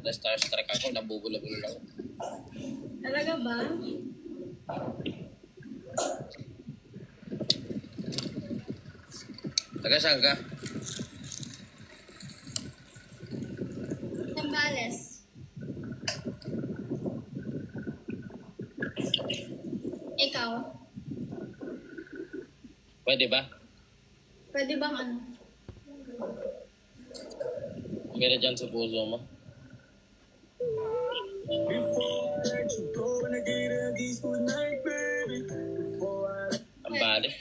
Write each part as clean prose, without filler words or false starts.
Na-starstruck ako, nabubulabulol ako. Talaga ba? Taga saan ka? Sambales. Ikaw? Pwede ba? Pwede bang ano? Meron dyan sa puso mo. Ang balik.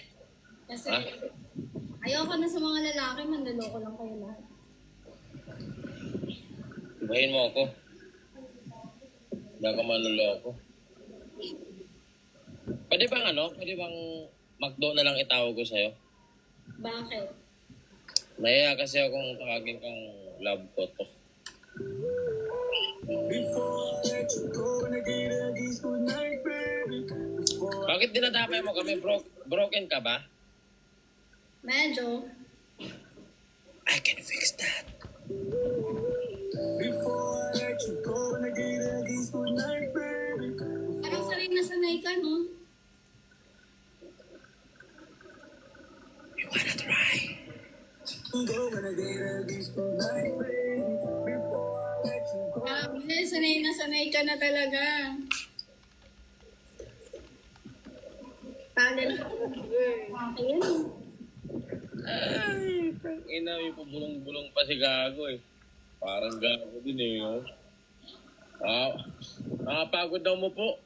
Kasi Ha? ayoko na sa mga lalaki, manloloko lang kayo lahat. Ibahin mo ako. Hindi ako manloloko. Pwede bang Pwede bang McDo na lang itawag ko sa'yo? Bakit? Nahiya kasi akong tawagin kang love photo. Bakit dinadamay mo kami? Broken ka ba? Medyo. I can fix that. Parang sanay na sanay ka, no? You wanna try? Sanay na sanay ka na talaga. Talent. Okay yan. Ay, ina, may pabulong-bulong pa si Gago eh. Parang Gago din eh. Oh. Nakapagod daw mo po.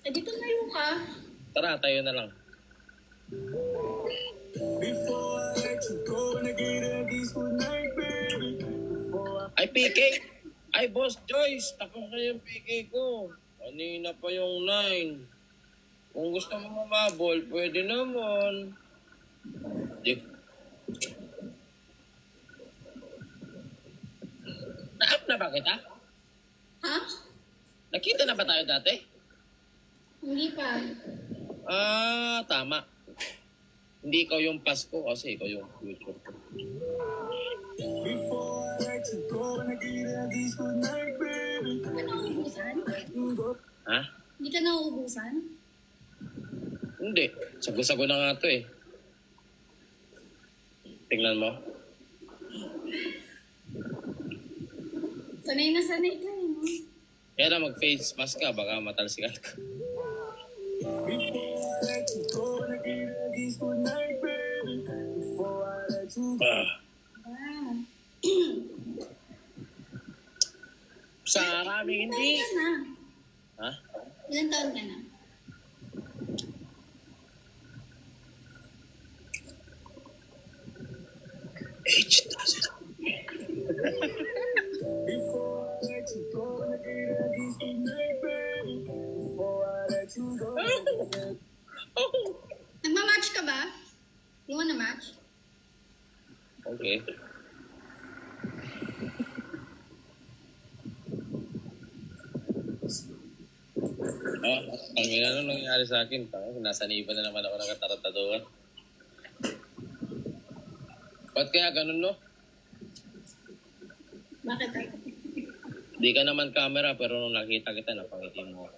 Eh, dito tayo ka. Tara, tayo na lang. Ay, PK! Ay, Boss Joyce! Tapos na yung PK ko. Kanina pa yung 9. Kung gusto mo mamabol, pwede naman. Di. Na-up na ba kita? Ha? Nakita na ba tayo dati? Hindi pa. Tama. Hindi ikaw yung Pasko kasi ikaw yung future ko. Hindi ka nauubusan? Ha? Hindi ka nauubusan? Hindi. Sago-sago na nga to eh. Tingnan mo. Sanay na sanay ka, eh, no? Kaya na mag-face mask ka, baka matalsikan ka. Ah. Sa maraming hindi. Ilan taon ka na? Ha? Ilan taon ka na? Age doesn't. Nagmamatch ka ba? You wanna match? Okay. Ang ina nung nangyari sa akin, nasaniban na naman ako ng katarataduhan. Ba't kaya ganun, no? Bakit? Di ka naman camera, pero nung nakita kita, napangiti mo.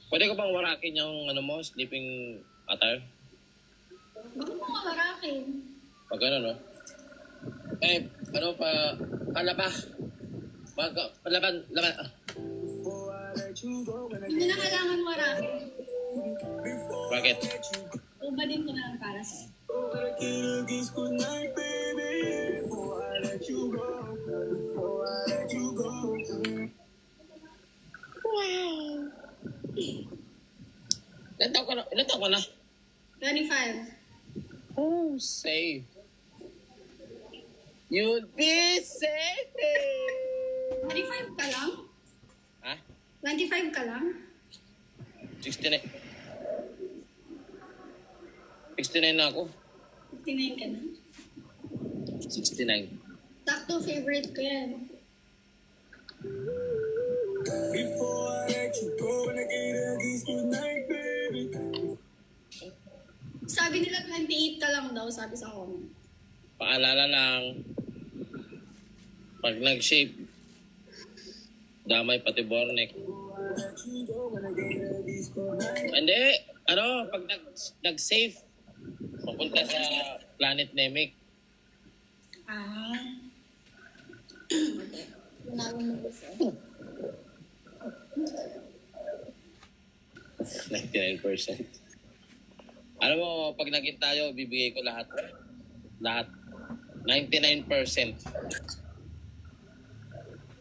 Pwede ko bang warakin yung sleeping attire? Bakit mo mawarakin? Pag ano, no? Palaba. Laban. Hindi na kailangan warakin. Bakit? Ubadin ko na lang para sa'yo. Wow! Ilan taon ka na? 25. Oh, safe. You'd be safe. 25 ka lang? Ha? 25 ka lang? 69. 69 na ako. 59 ka na? 69. Sakto, favorite ko yan. sabi nila 28 ka lang daw, sabi sa comment. Paalala lang, pag nag-shape, damay pati Bornek. Hindi, pag nag-save, papunta sa Planet Namek. Ah. Okay. Unawin mo gusto. 99%. Alam mo, pag naging tayo, bibigay ko lahat. Lahat. 99%.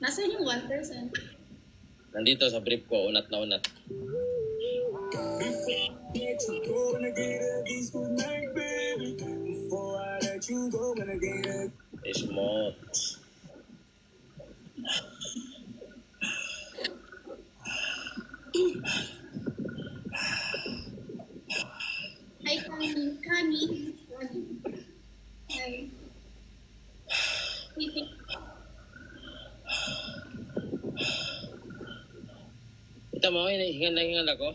Nasaan yung 1%? Nandito sa brief ko, unat na unat. Smooth. Hi, Kami. Hi. Meeting. Ito mo, hinahingal na hingal ako.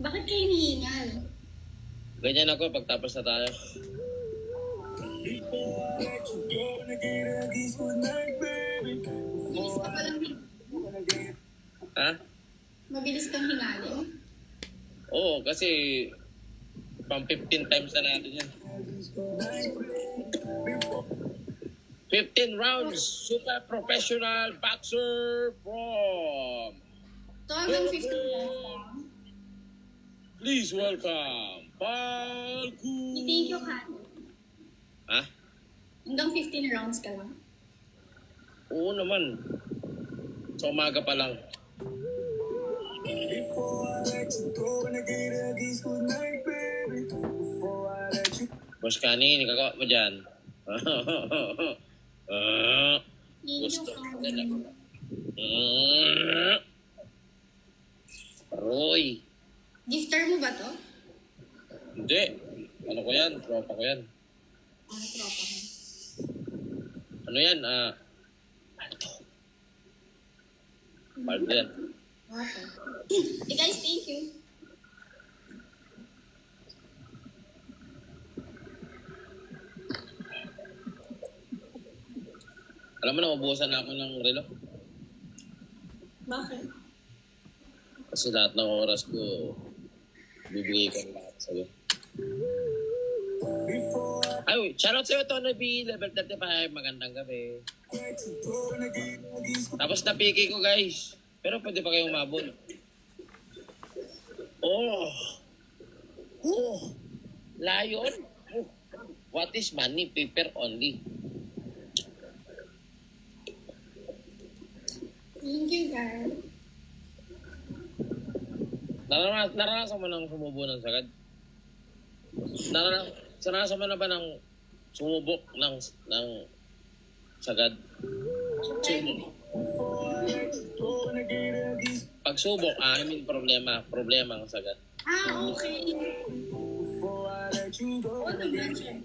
Bakit kayo hinihingal? Ganyan ako pagtapos na tayo. Mabilis ka palang Ha? Mabilis kang hingalin? Oo, kasi pang 15 times na natin yan. 15 rounds, super professional boxer from... So, hanggang 15 lang. Please welcome, Palku! Thank you, Kami. Ha? Hanggang 15 rounds ka lang. Oo naman. Sa umaga pa lang. Boss Kani, nakagawa mo dyan. Thank you, Gusto. Kami. Roy. Gifter mo ba to? Hindi. Ano ko yan? Tropa ko yan. Tropa ko. Ano yan? Palto. Palto yan. Okay. Hey guys, thank you. Alam mo na, ubusan na ako ng relo. Bakit? Kasi lahat ng oras ko, bibigay ko ng lahat sa'yo. Ay, shoutout sa'yo, Tono B, level 35, magandang gabi. Tapos napiki ko, guys. Pero pwede pa kayong mabol. Oh! Lion? Oh. What is money? Paper only. Thank you, guys. Naranasan mo ng sumubo ng sagad? Naranasan mo na ba ng sumubok ng sagad? Pag subok, problema ang sagad. Okay. Ano ba siya?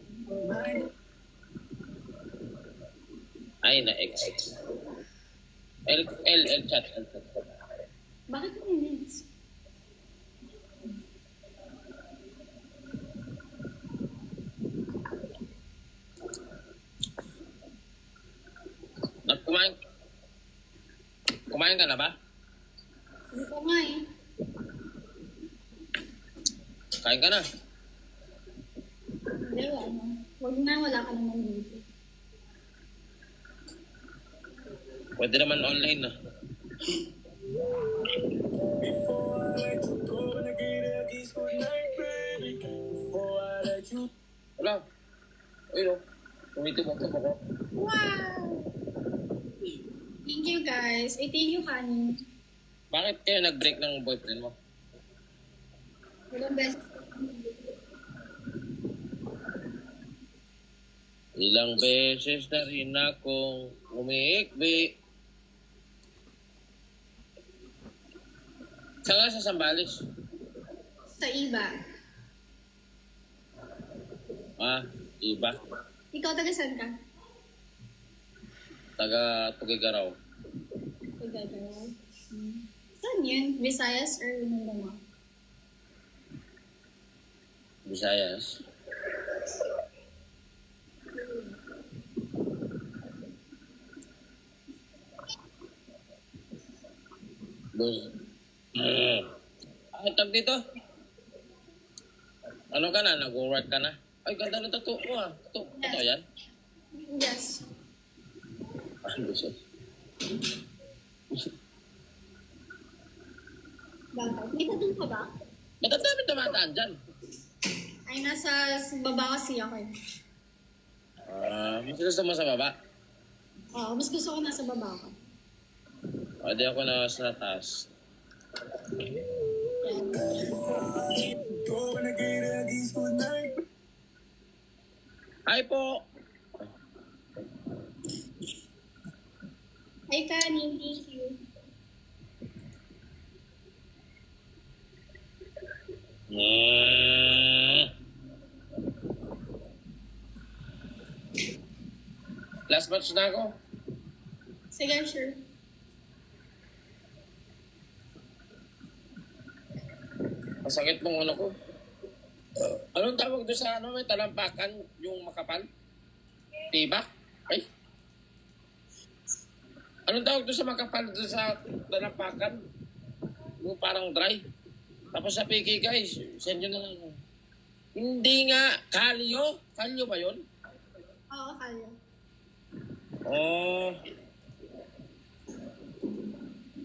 Ay, na-X. L chat. Bakit minutes? Kumain ka na ba? Hindi ko nga eh. Kain ka na. Hindi, ano. Huwag na, wala ka naman dito. Pwede naman online na. Wala. Ayun o. Tumitibok ako. Wow! Thank you, guys. Thank you, Kani. Bakit kayo nag-break ng boyfriend mo? Ilang beses. Ilang beses na rin akong umiikbi. Saan nga sa Sambales? Sa iba. Iba. Ikaw, taga saan ka? Taga Tugigaraw. Taga Garaw. Saan yun? Visayas or Mindanao? Visayas. Dos. Ay, tag dito. Ano ka na? Nag-work ka na? Ay, ganda ng tattoo mo ah. Tattoo yan? Yes. Ano siya? Bakit? May tattoo ka ba? Ba't ang dami tumataan dyan? Ay, nasa baba kasi ako eh. Mas gusto mo sa baba? Oo, mas gusto ko nasa baba ako. O, di ako na sa taas. Hi po! Hi, Kani. Thank you. Last batch na ako. Sige, sure. Ang sakit ng ano ko. Anong tawag doon sa ano, may talampakan, yung makapal? Tibak? Ay? Anong tawag doon sa makapal doon sa talampakan? Yung parang dry. Tapos sa PK guys, send nyo na lang. Hindi nga, kalyo. Kalyo ba yun? Oo, kaya. Oh,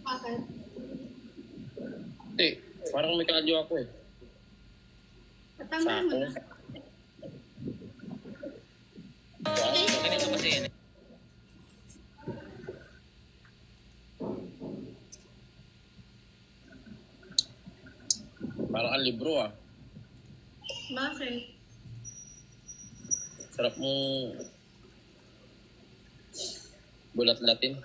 Bakit? hindi. Parang may kalyo ako eh. Patanggal mo na. Ganito kasi yun. Parang ang libro ah. Bakit? Sarap mong bulat-latin.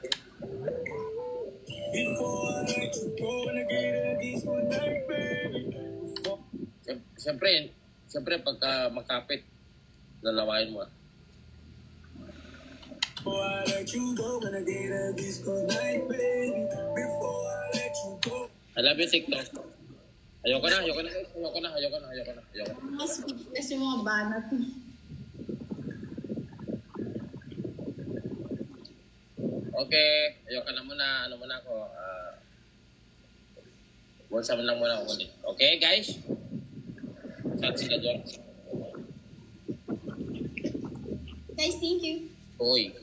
Siyempre pagka makapit, lalawain mo ah. I love you, TikTok. Ayoko na. Mga sweetness yung mga banat. Okay, ayoko na muna. Ano muna ako? WhatsApp lang muna ako ulit. Okay, guys? Saan sila dyan? Guys, thank you. Uy.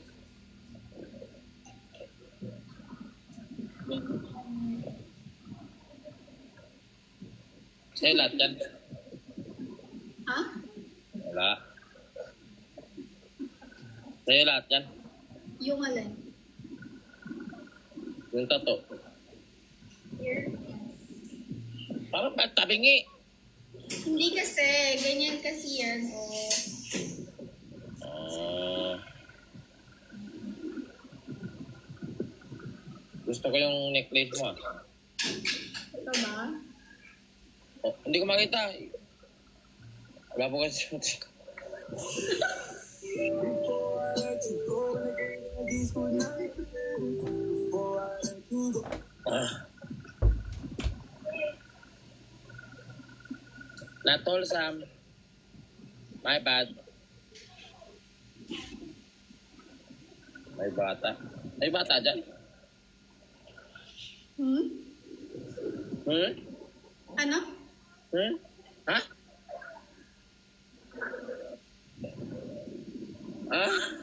Sa'yo lahat yan? Ha? Wala. Sa'yo lahat yan? Yung alin? Yung tato. Here? Parang tabingi. Hindi kasi. Ganyan kasi yan. Gusto ko yung necklace mo ah. Ito ba? Oh, hindi ko makita. Wala po kasi. Not wholesome. My bad. May bata. May bata dyan? Hmm? Ano? Hmm? Ha? Ah?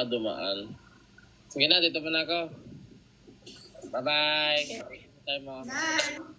Dumaan. Sige na, dito pa na ako. Bye-bye. Tayo mo. Bye!